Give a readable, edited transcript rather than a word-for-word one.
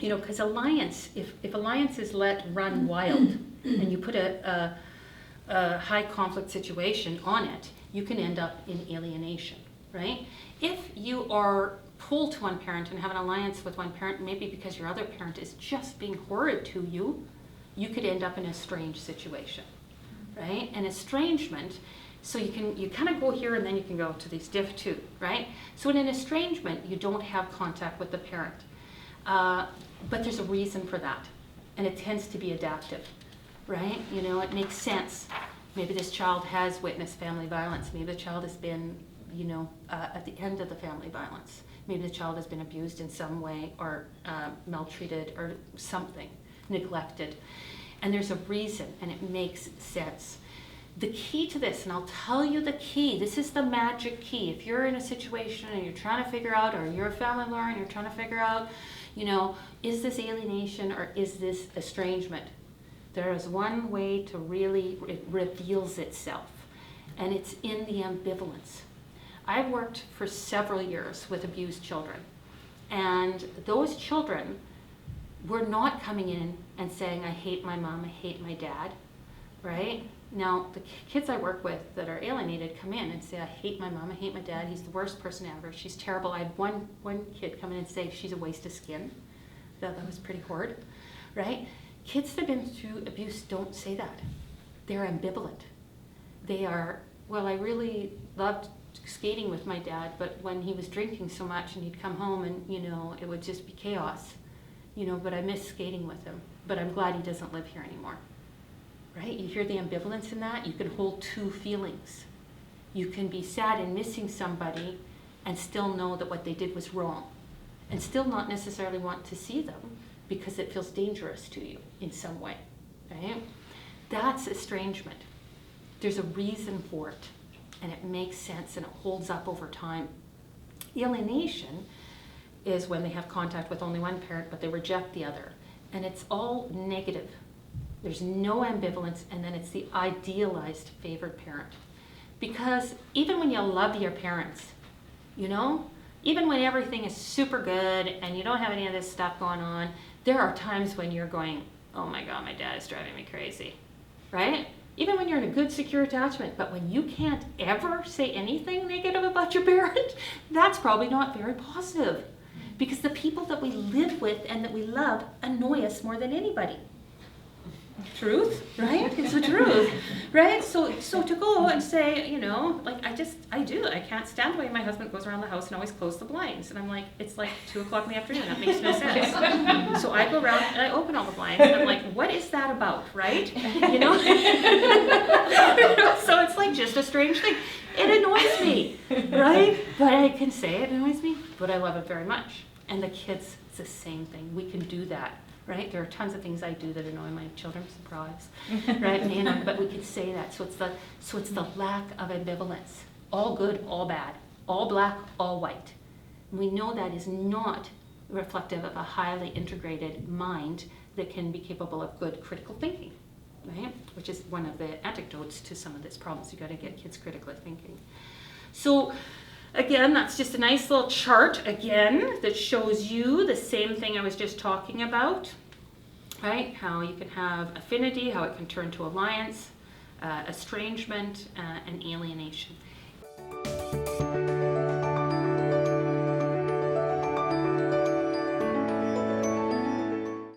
because alliance, if alliance is let run wild and you put a high conflict situation on it, you can end up in alienation, right? If you are pulled to one parent and have an alliance with one parent, maybe because your other parent is just being horrid to you, you could end up in a strange situation, right? And estrangement, so you kind of go here and then you can go to these diff too, right? So in an estrangement, you don't have contact with the parent. But there's a reason for that, and it tends to be adaptive, right? It makes sense. Maybe this child has witnessed family violence. Maybe the child has been, at the end of the family violence. Maybe the child has been abused in some way or maltreated or something, neglected. And there's a reason, and it makes sense. The key to this, and I'll tell you the key, this is the magic key. If you're in a situation and you're trying to figure out, or you're a family lawyer and you're trying to figure out, is this alienation or is this estrangement? There is one way to really, it reveals itself, and it's in the ambivalence. I've worked for several years with abused children, and those children were not coming in and saying, I hate my mom, I hate my dad, right? Now, the kids I work with that are alienated come in and say, I hate my mom, I hate my dad, he's the worst person ever, she's terrible. I had one kid come in and say, she's a waste of skin. That was pretty horrid, right? Kids that have been through abuse don't say that. They're ambivalent. They are, well, I really loved skating with my dad, but when he was drinking so much and he'd come home and, it would just be chaos, but I miss skating with him, but I'm glad he doesn't live here anymore. Right? You hear the ambivalence in that? You can hold two feelings. You can be sad and missing somebody and still know that what they did was wrong, and still not necessarily want to see them because it feels dangerous to you in some way. Right? That's estrangement. There's a reason for it, and it makes sense, and it holds up over time. Alienation is when they have contact with only one parent, but they reject the other, and it's all negative. There's no ambivalence, and then it's the idealized favored parent. Because even when you love your parents, even when everything is super good and you don't have any of this stuff going on, there are times when you're going, oh my God, my dad is driving me crazy, right? Even when you're in a good, secure attachment, but when you can't ever say anything negative about your parent, that's probably not very positive. Because the people that we live with and that we love annoy us more than anybody. Truth, right? It's the truth, right? So to go and say, I can't stand the way my husband goes around the house and always close the blinds. And I'm like, it's like 2 o'clock in the afternoon. That makes no sense. So I go around and I open all the blinds and I'm like, what is that about, right? So it's like just a strange thing. It annoys me, right? But I can say it annoys me, but I love it very much. And the kids, it's the same thing. We can do that. Right? There are tons of things I do that annoy my children, surprise, right? But we can say that. So it's the lack of ambivalence. All good, all bad. All black, all white. And we know that is not reflective of a highly integrated mind that can be capable of good critical thinking, right? Which is one of the antidotes to some of this problems. You got to get kids critically thinking. So again, that's just a nice little chart, again, that shows you the same thing I was just talking about, right? How you can have affinity, how it can turn to alliance, estrangement, and alienation.